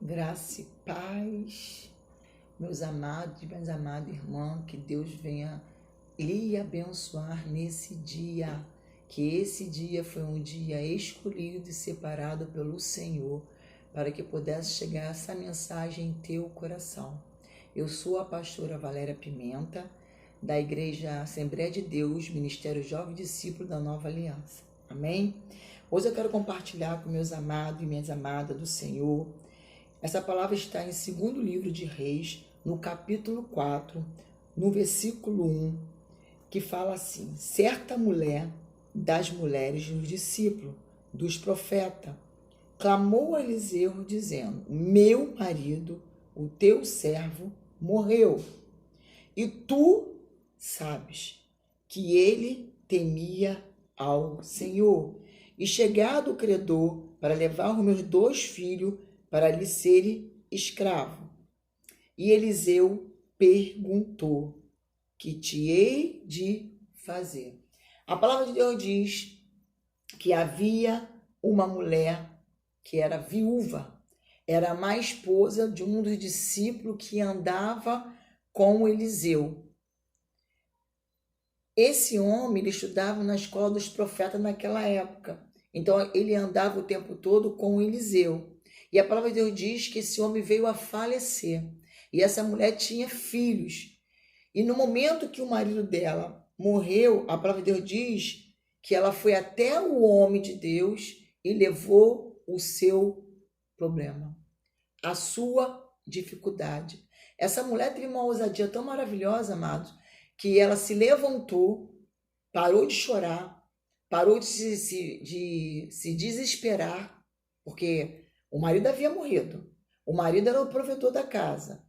Graça e paz, meus amados e minhas amadas irmãs, que Deus venha lhe abençoar nesse dia, que esse dia foi um dia escolhido e separado pelo Senhor, para que pudesse chegar essa mensagem em teu coração. Eu sou a pastora Valéria Pimenta, da Igreja Assembleia de Deus, Ministério Jovem Discípulo da Nova Aliança. Amém? Hoje eu quero compartilhar com meus amados e minhas amadas do Senhor. Essa palavra está em 2º livro de Reis, no capítulo 4, no versículo 1, que fala assim: certa mulher das mulheres dos discípulos, dos profetas, clamou a Eliseu dizendo: meu marido, o teu servo, morreu, e tu sabes que ele temia ao Senhor, e chegado o credor para levar os meus 2 filhos para lhe serem escravo. E Eliseu perguntou: que te hei de fazer? A palavra de Deus diz que havia uma mulher que era viúva, era a má esposa de um dos discípulos que andava com Eliseu. Esse homem, ele estudava na escola dos profetas naquela época, então ele andava o tempo todo com Eliseu. E a palavra de Deus diz que esse homem veio a falecer. E essa mulher tinha filhos. E no momento que o marido dela morreu, a palavra de Deus diz que ela foi até o homem de Deus e levou o seu problema, a sua dificuldade. Essa mulher teve uma ousadia tão maravilhosa, amados, que ela se levantou, parou de chorar, parou de se desesperar, porque o marido havia morrido. O marido era o provedor da casa.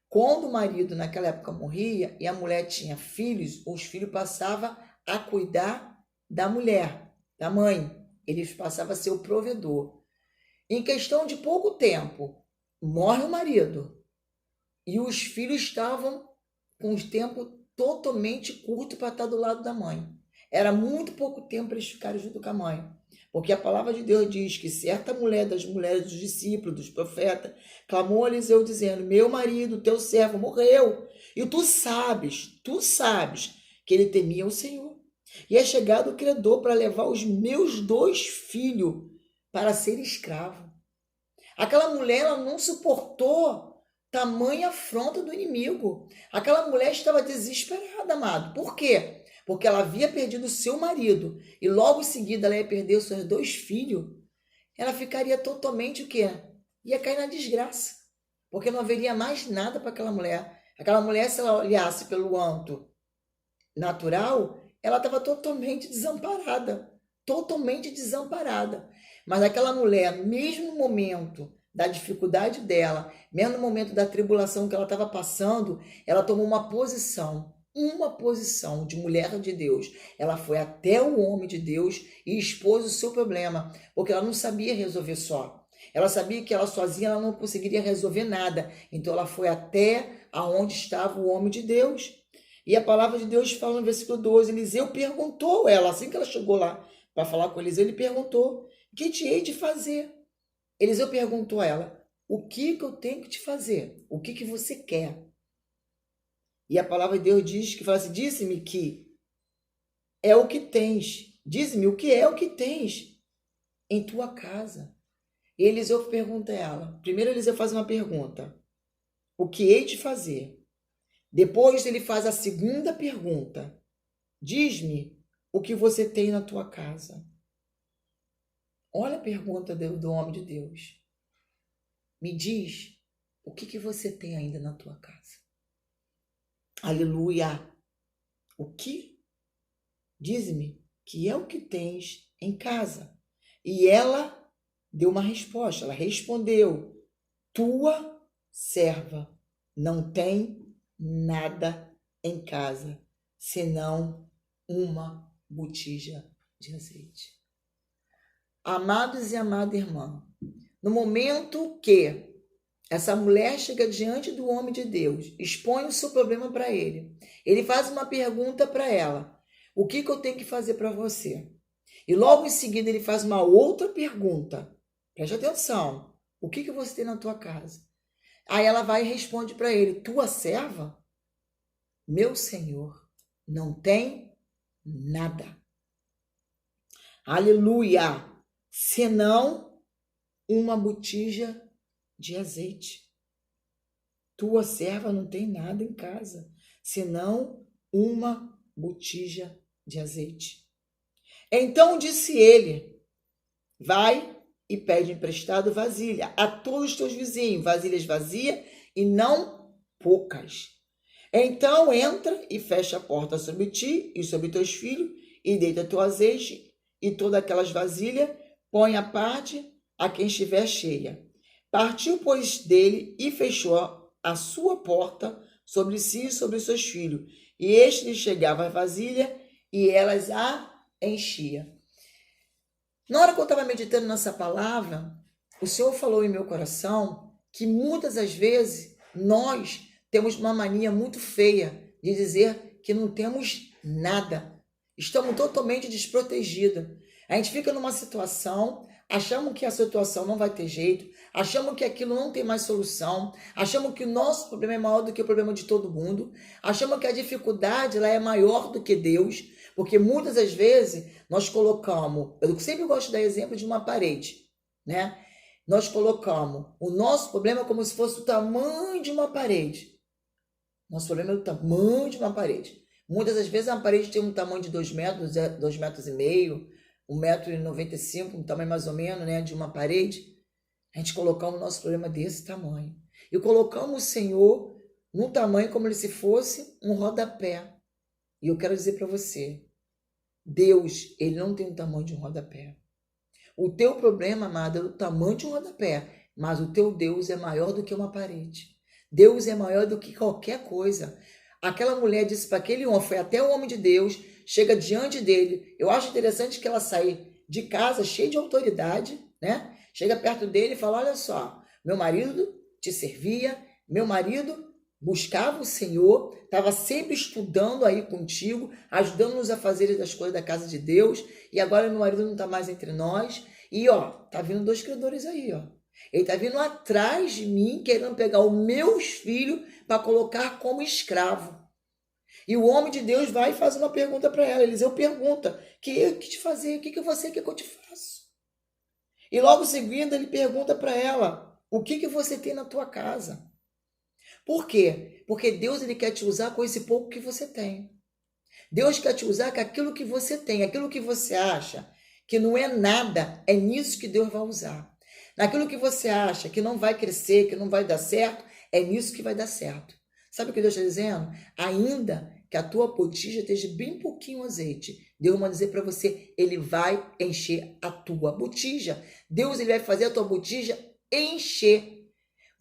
Quando o marido, naquela época, morria e a mulher tinha filhos, os filhos passavam a cuidar da mulher, da mãe. Ele passava a ser o provedor. Em questão de pouco tempo, morre o marido. E os filhos estavam com o tempo totalmente curto para estar do lado da mãe. Era muito pouco tempo para eles ficarem junto com a mãe. Porque a palavra de Deus diz que certa mulher das mulheres dos discípulos, dos profetas, clamou a Eliseu dizendo: meu marido, teu servo, morreu. E tu sabes que ele temia o Senhor. E é chegado o credor para levar os meus 2 filhos para ser escravo. Aquela mulher, ela não suportou tamanha afronta do inimigo. Aquela mulher estava desesperada, amado. Por quê? Porque ela havia perdido o seu marido e logo em seguida ela ia perder os seus 2 filhos. Ela ficaria totalmente o quê? Ia cair na desgraça, porque não haveria mais nada para aquela mulher. Aquela mulher, se ela olhasse pelo âmbito natural, ela estava totalmente desamparada. Totalmente desamparada. Mas aquela mulher, mesmo no momento da dificuldade dela, mesmo no momento da tribulação que ela estava passando, ela tomou uma posição de mulher de Deus. Ela foi até o homem de Deus e expôs o seu problema, porque ela não sabia resolver só. Ela sabia que ela sozinha ela não conseguiria resolver nada. Então ela foi até aonde estava o homem de Deus. E a palavra de Deus fala no versículo 12, Eliseu perguntou a ela, assim que ela chegou lá para falar com Eliseu, ele perguntou: que te hei de fazer? Eliseu perguntou a ela: o que eu tenho que te fazer? O que você quer? E a palavra de Deus diz que fala assim: dize-me que é o que tens. Dize-me o que é o que tens em tua casa. E Eliseu pergunta a ela. Primeiro Eliseu faz uma pergunta: o que hei de fazer? Depois ele faz a segunda pergunta: diz-me o que você tem na tua casa. Olha a pergunta do homem de Deus. Me diz o que você tem ainda na tua casa. Aleluia! O que? Diz-me que é o que tens em casa. E ela deu uma resposta. Ela respondeu: tua serva não tem nada em casa, senão uma botija de azeite. Amados e amada irmã, no momento que essa mulher chega diante do homem de Deus, expõe o seu problema para ele, ele faz uma pergunta para ela: o que eu tenho que fazer para você? E logo em seguida ele faz uma outra pergunta. Preste atenção. O que você tem na tua casa? Aí ela vai e responde para ele: tua serva, meu senhor, não tem nada. Aleluia! Senão uma botija de azeite. Tua serva não tem nada em casa, senão uma botija de azeite. Então disse ele: vai e pede emprestado vasilha a todos os teus vizinhos, vasilhas vazias e não poucas. Então entra e fecha a porta sobre ti e sobre teus filhos, e deita teu azeite e todas aquelas vasilhas, põe à parte a quem estiver cheia. Partiu, pois, dele e fechou a sua porta sobre si e sobre os seus filhos. E este lhe chegava a vasilha e elas a enchia. Na hora que eu estava meditando nessa palavra, o Senhor falou em meu coração que muitas das vezes nós temos uma mania muito feia de dizer que não temos nada. Estamos totalmente desprotegidos. A gente fica numa situação, achamos que a situação não vai ter jeito, achamos que aquilo não tem mais solução, achamos que o nosso problema é maior do que o problema de todo mundo, achamos que a dificuldade lá é maior do que Deus, porque muitas das vezes nós colocamos, eu sempre gosto de dar exemplo de uma parede, né? Nós colocamos o nosso problema como se fosse o tamanho de uma parede. Nosso problema é o tamanho de uma parede. Muitas das vezes uma parede tem um tamanho de 2 metros, 2,5 metros, 1,95 m, um tamanho mais ou menos, né, de uma parede. A gente colocamos o nosso problema desse tamanho. E colocamos o Senhor num tamanho como se fosse um rodapé. E eu quero dizer para você, Deus, ele não tem o tamanho de um rodapé. O teu problema, amado, é o tamanho de um rodapé, mas o teu Deus é maior do que uma parede. Deus é maior do que qualquer coisa. Aquela mulher disse para aquele homem, foi até o homem de Deus, chega diante dele. Eu acho interessante que ela sai de casa cheia de autoridade, né? Chega perto dele e fala: olha só, meu marido te servia, meu marido buscava o Senhor, estava sempre estudando aí contigo, ajudando-nos a fazer as coisas da casa de Deus, e agora meu marido não está mais entre nós, e ó, tá vindo 2 credores aí, ó. Ele está vindo atrás de mim, querendo pegar os meus filhos para colocar como escravo. E o homem de Deus vai e faz uma pergunta para ela. Eliseu pergunta: que te fazer? O que você quer que eu te faça? E logo em seguida ele pergunta para ela: o que você tem na tua casa? Por quê? Porque Deus, ele quer te usar com esse pouco que você tem. Deus quer te usar com aquilo que você tem, aquilo que você acha que não é nada, é nisso que Deus vai usar. Naquilo que você acha que não vai crescer, que não vai dar certo, é nisso que vai dar certo. Sabe o que Deus está dizendo? Ainda que a tua botija esteja bem pouquinho azeite, Deus vai dizer para você, ele vai encher a tua botija. Deus, ele vai fazer a tua botija encher.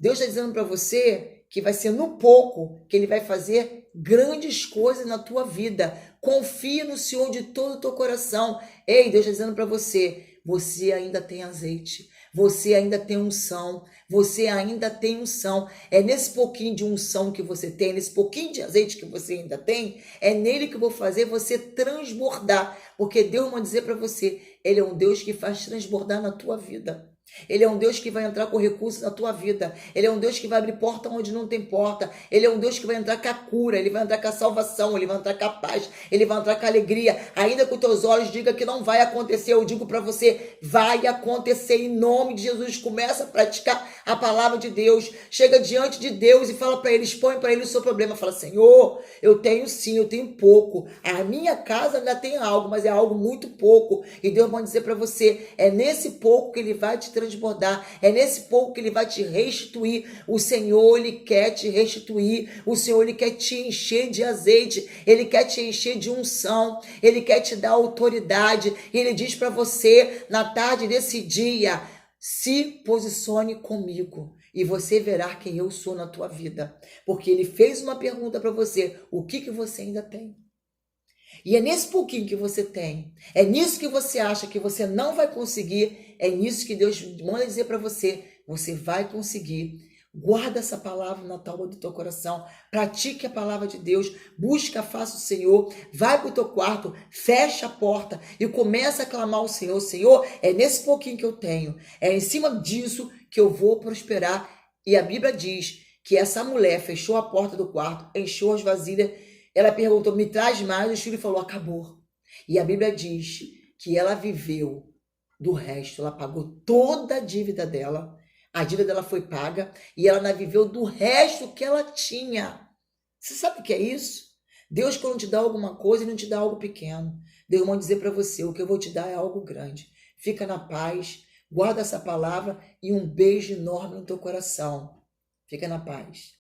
Deus está dizendo para você que vai ser no pouco que ele vai fazer grandes coisas na tua vida. Confia no Senhor de todo o teu coração. Ei, Deus está dizendo para você, você ainda tem azeite. Você ainda tem unção, você ainda tem unção. É nesse pouquinho de unção que você tem, nesse pouquinho de azeite que você ainda tem, é nele que eu vou fazer você transbordar. Porque Deus vai dizer para você, ele é um Deus que faz transbordar na tua vida. Ele é um Deus que vai entrar com recursos na tua vida. Ele é um Deus que vai abrir porta onde não tem porta. Ele é um Deus que vai entrar com a cura. Ele vai entrar com a salvação. Ele vai entrar com a paz. Ele vai entrar com a alegria. Ainda que os teus olhos digam que não vai acontecer, eu digo para você, vai acontecer em nome de Jesus. Começa a praticar a palavra de Deus. Chega diante de Deus e fala para ele, expõe para ele o seu problema. Fala: Senhor, eu tenho sim, eu tenho pouco. A minha casa ainda tem algo, mas é algo muito pouco. E Deus vai dizer para você, é nesse pouco que ele vai te transbordar, é nesse pouco que ele vai te restituir. O Senhor, ele quer te restituir, o Senhor, ele quer te encher de azeite, ele quer te encher de unção, ele quer te dar autoridade, e ele diz para você, na tarde desse dia, se posicione comigo, e você verá quem eu sou na tua vida, porque ele fez uma pergunta para você, o que você ainda tem? E é nesse pouquinho que você tem, é nisso que você acha que você não vai conseguir, é nisso que Deus manda dizer para você, você vai conseguir. Guarda essa palavra na tábua do teu coração. Pratique a palavra de Deus. Busca a face do Senhor. Vai para o teu quarto, fecha a porta e começa a clamar ao Senhor. Senhor, é nesse pouquinho que eu tenho. É em cima disso que eu vou prosperar. E a Bíblia diz que essa mulher fechou a porta do quarto, encheu as vasilhas. Ela perguntou, me traz mais. O filho falou, acabou. E a Bíblia diz que ela viveu do resto. Ela pagou toda a dívida dela. A dívida dela foi paga e ela ainda viveu do resto que ela tinha. Você sabe o que é isso? Deus, quando te dá alguma coisa, ele não te dá algo pequeno. Deus vai dizer para você, o que eu vou te dar é algo grande. Fica na paz, guarda essa palavra e um beijo enorme no teu coração. Fica na paz.